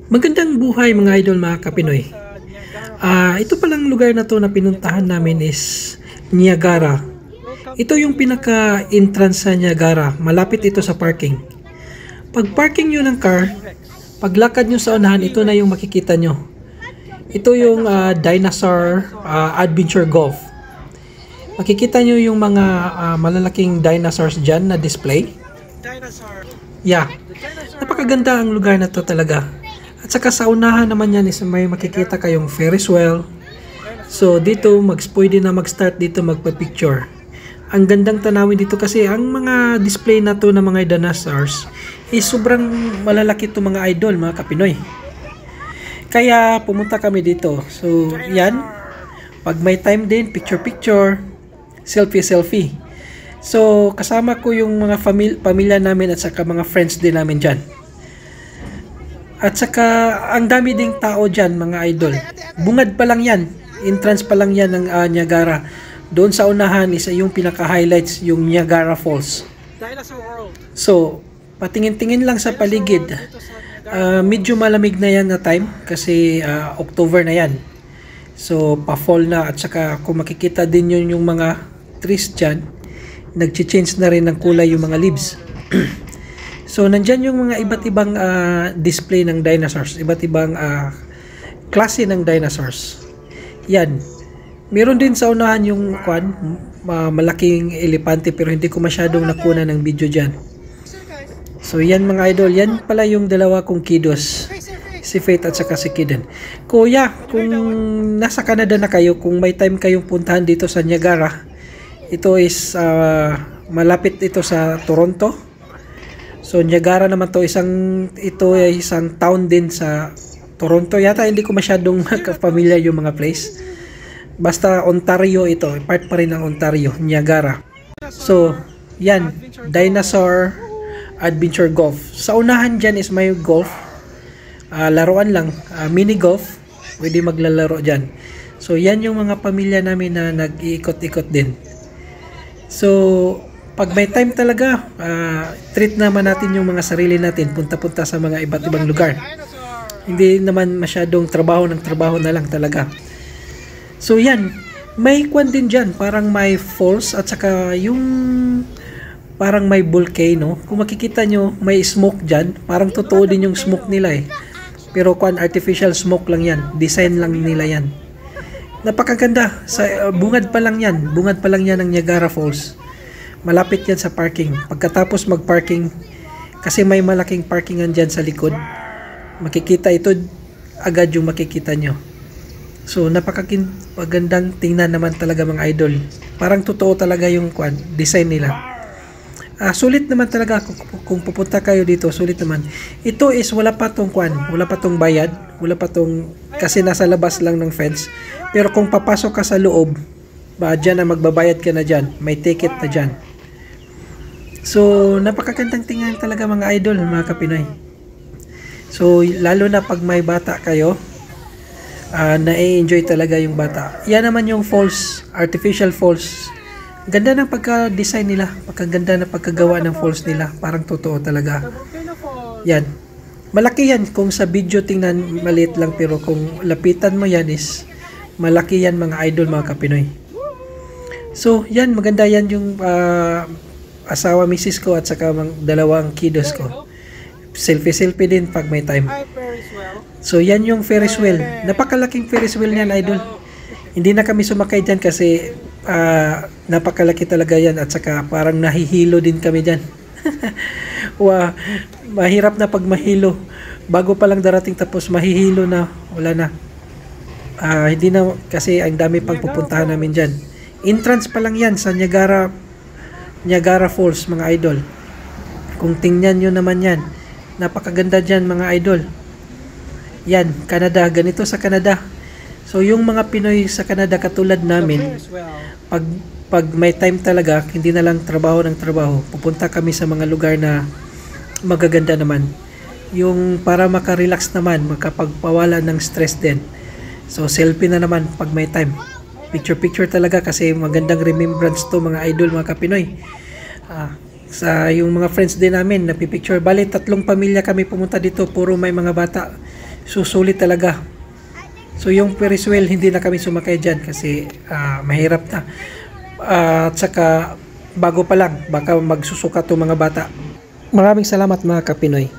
Magandang buhay mga idol, mga kapinoy. Ito palang lugar na to na pinuntahan namin is Niagara. Ito yung pinaka-entrance sa Niagara. Malapit ito sa parking. Pag parking nyo ng car, paglakad nyo sa unahan, ito na yung makikita nyo. Ito yung Dinosaur Adventure Golf. Makikita nyo yung mga malalaking dinosaurs dyan na display. Yeah. Napakaganda ang lugar na to talaga. At saka sa unahan naman yan is may makikita kayong Ferris wheel. So dito pwede na mag-start dito magpa-picture. Ang gandang tanawin dito kasi ang mga display na to ng mga dinosaurs is sobrang malalaki to mga idol, mga kapinoy. Kaya pumunta kami dito. So yan, pag may time din, picture, selfie. So kasama ko yung mga pamilya namin at saka mga friends din namin dyan. At saka ang dami ding tao dyan, mga idol. Bungad pa lang yan, entrance pa lang yan ng Niagara. Doon sa unahan isa yung pinaka-highlights, yung Niagara Falls. So patingin-tingin lang sa paligid. Medyo malamig na yan na time kasi October na yan. So pa-fall na, at saka kung makikita din yun yung mga trees dyan, nag-change na rin ng kulay yung mga leaves. So nandyan yung mga iba't ibang display ng dinosaurs, iba't ibang klase ng dinosaurs. Yan. Meron din sa unahan yung malaking elepante, pero hindi ko masyadong nakuna ng video dyan. So yan mga idol, yan pala yung dalawa kong kiddos, si Faith at saka si Kiden. Kuya, kung nasa Canada na kayo, kung may time kayong puntahan dito sa Niagara, ito is malapit ito sa Toronto. So Niagara naman to, ito ay isang town din sa Toronto yata, hindi ko masyadong familiar yung mga place. Basta Ontario ito, part pa rin ng Ontario, Niagara. So yan, Dinosaur Adventure Golf. Sa unahan dyan is may golf, laruan lang, mini golf, pwede maglalaro dyan. So yan yung mga pamilya namin na nag-iikot-ikot din. So pag may time talaga, treat naman natin yung mga sarili natin, punta-punta sa mga iba't ibang lugar. Hindi naman masyadong trabaho na lang talaga. So yan, may kwan din dyan, parang may falls at saka yung parang may volcano. Kung makikita nyo, may smoke dyan, parang totoo din yung smoke nila eh. Pero kwan, artificial smoke lang yan, design lang nila yan. Napakaganda, bungad pa lang yan ng Niagara Falls. Malapit yan sa parking. Pagkatapos mag-parking, kasi may malaking parkingan dyan sa likod, makikita ito, agad yung makikita nyo. So napakagandang tingnan naman talaga mga idol. Parang totoo talaga yung design nila. Sulit naman talaga kung pupunta kayo dito, sulit naman. Ito is wala pa tong bayad, kasi nasa labas lang ng fence. Pero kung papasok ka sa loob, dyan na magbabayad ka na dyan, may ticket na dyan. So napakagandang tingnan talaga mga idol, mga kapinoy. So lalo na pag may bata kayo, na-enjoy talaga yung bata. Yan naman yung falls, artificial falls. Ganda ng pagka-design nila, pagkaganda na pagkagawa ng falls nila, parang totoo talaga. Yan, malaki yan. Kung sa video tingnan maliit lang, pero kung lapitan mo yan is malaki yan mga idol, mga kapinoy. So yan, maganda yan yung asawa misis ko at saka dalawang kiddos ko. Selfie din pag may time. So yan yung Ferris wheel. Napakalaking Ferris wheel niyan, idol. Hindi na kami sumakay dyan kasi napakalaki talaga yan, at saka parang nahihilo din kami dyan. Mahirap na pag mahilo. Bago pa lang darating tapos mahihilo na, wala na. Hindi na, kasi ang dami pang pupuntahan namin dyan. Entrance pa lang yan sa Niagara Falls, mga idol. Kung tingnan nyo naman yan, napakaganda dyan mga idol. Yan, Canada, ganito sa Canada. So yung mga Pinoy sa Canada katulad namin, pag may time talaga, hindi na lang trabaho ng trabaho, pupunta kami sa mga lugar na magaganda naman. Yung para makarelax naman, makapagpawala ng stress din. So selfie na naman pag may time. Picture talaga kasi magandang remembrance to mga idol, mga kapinoy. Sa yung mga friends din namin napipicture. Bali 3 pamilya kami pumunta dito, puro may mga bata. susulit talaga. So yung Ferris wheel, hindi na kami sumakay dyan kasi mahirap na. At saka bago pa lang, baka magsusuka to mga bata. Maraming salamat mga kapinoy.